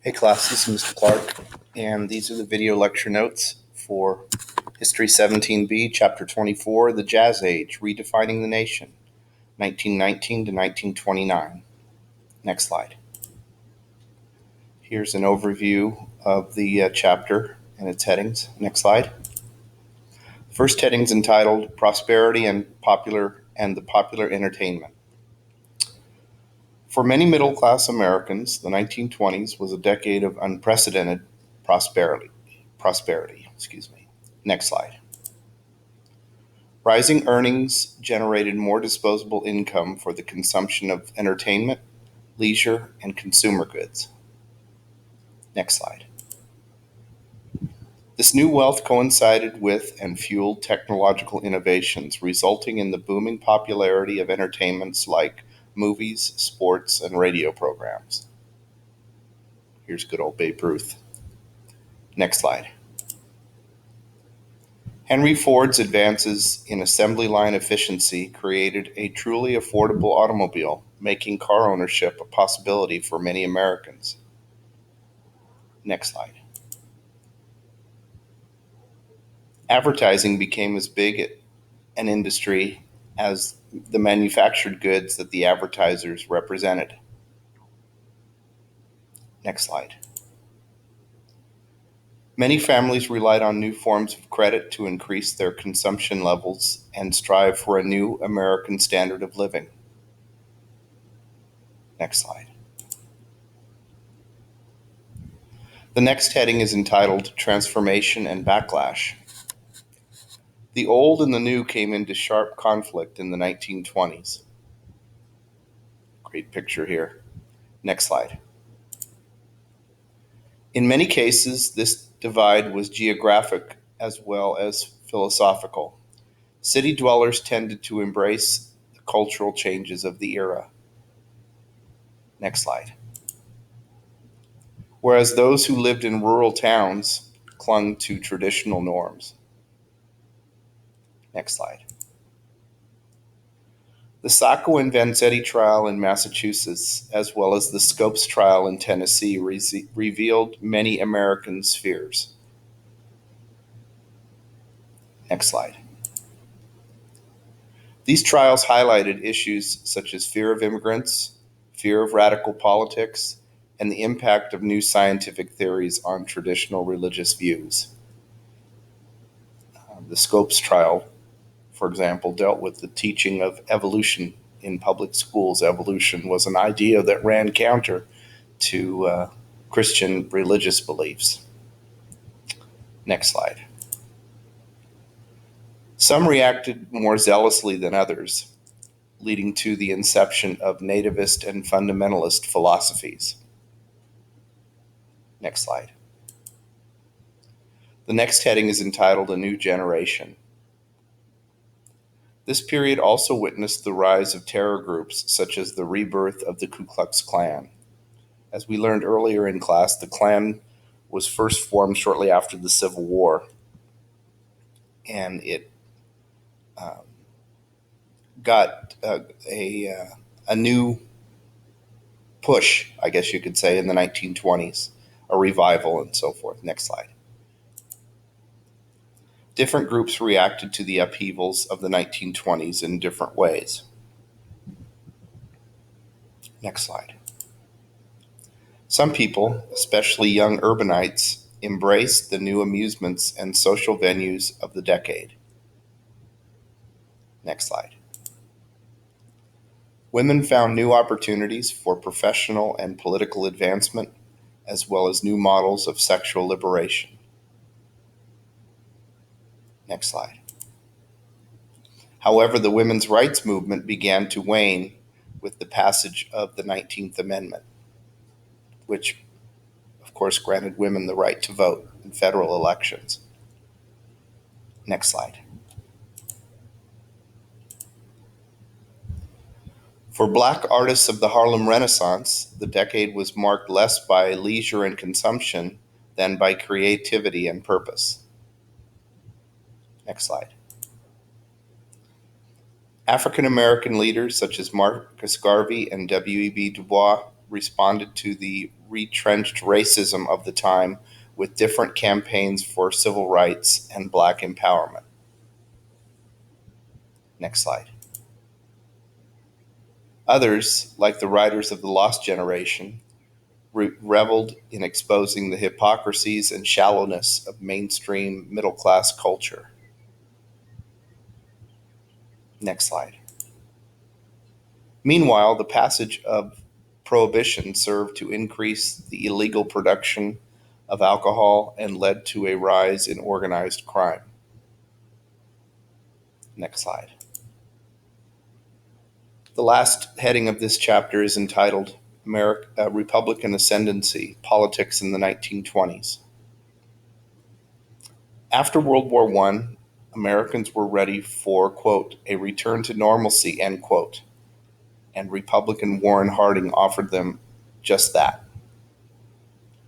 Hey class, this is Mr. Clark, and these are the video lecture notes for History 17B, Chapter 24, The Jazz Age, Redefining the Nation, 1919 to 1929. Next slide. Here's an overview of the chapter and its headings. Next slide. First heading is entitled Prosperity and the Popular Entertainment. For many middle-class Americans, the 1920s was a decade of unprecedented prosperity. Next slide. Rising earnings generated more disposable income for the consumption of entertainment, leisure, and consumer goods. Next slide. This new wealth coincided with and fueled technological innovations, resulting in the booming popularity of entertainments like movies, sports, and radio programs. Here's good old Babe Ruth. Next slide. Henry Ford's advances in assembly line efficiency created a truly affordable automobile, making car ownership a possibility for many Americans. Next slide. Advertising became as big an industry as the manufactured goods that the advertisers represented. Next slide. Many families relied on new forms of credit to increase their consumption levels and strive for a new American standard of living. Next slide. The next heading is entitled Transformation and Backlash. The old and the new came into sharp conflict in the 1920s. Great picture here. Next slide. In many cases, this divide was geographic as well as philosophical. City dwellers tended to embrace the cultural changes of the era. Next slide. Whereas those who lived in rural towns clung to traditional norms. Next slide. The Sacco and Vanzetti trial in Massachusetts, as well as the Scopes trial in Tennessee, revealed many Americans' fears. Next slide. These trials highlighted issues such as fear of immigrants, fear of radical politics, and the impact of new scientific theories on traditional religious views. The Scopes trial, for example, dealt with the teaching of evolution in public schools. Evolution was an idea that ran counter to Christian religious beliefs. Next slide. Some reacted more zealously than others, leading to the inception of nativist and fundamentalist philosophies. Next slide. The next heading is entitled A New Generation. This period also witnessed the rise of terror groups such as the rebirth of the Ku Klux Klan. As we learned earlier in class, the Klan was first formed shortly after the Civil War, and it got a new push, I guess you could say, in the 1920s, a revival and so forth. Next slide. Different groups reacted to the upheavals of the 1920s in different ways. Next slide. Some people, especially young urbanites, embraced the new amusements and social venues of the decade. Next slide. Women found new opportunities for professional and political advancement, as well as new models of sexual liberation. Next slide. However, the women's rights movement began to wane with the passage of the 19th Amendment, which, of course, granted women the right to vote in federal elections. Next slide. For Black artists of the Harlem Renaissance, the decade was marked less by leisure and consumption than by creativity and purpose. Next slide. African American leaders such as Marcus Garvey and W.E.B. Du Bois responded to the retrenched racism of the time with different campaigns for civil rights and black empowerment. Next slide. Others, like the writers of the Lost Generation, reveled in exposing the hypocrisies and shallowness of mainstream middle class culture. Next slide. Meanwhile, the passage of prohibition served to increase the illegal production of alcohol and led to a rise in organized crime. Next slide. The last heading of this chapter is entitled Republican Ascendancy, Politics in the 1920s. After World War I, Americans were ready for, quote, a return to normalcy, end quote, and Republican Warren Harding offered them just that.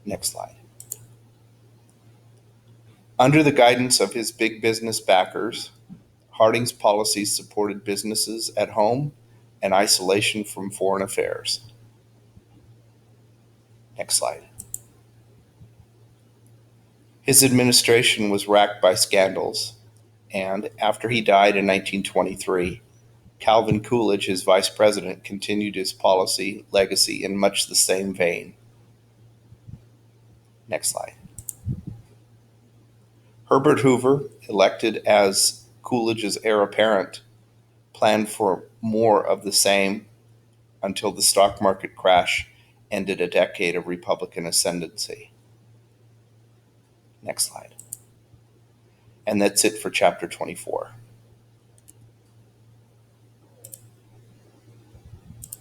Next slide. Under the guidance of his big business backers, Harding's policies supported businesses at home and isolation from foreign affairs. Next slide. His administration was racked by scandals, and after he died in 1923, Calvin Coolidge, his vice president, continued his policy legacy in much the same vein. Next slide. Herbert Hoover, elected as Coolidge's heir apparent, planned for more of the same until the stock market crash ended a decade of Republican ascendancy. Next slide. And that's it for chapter 24.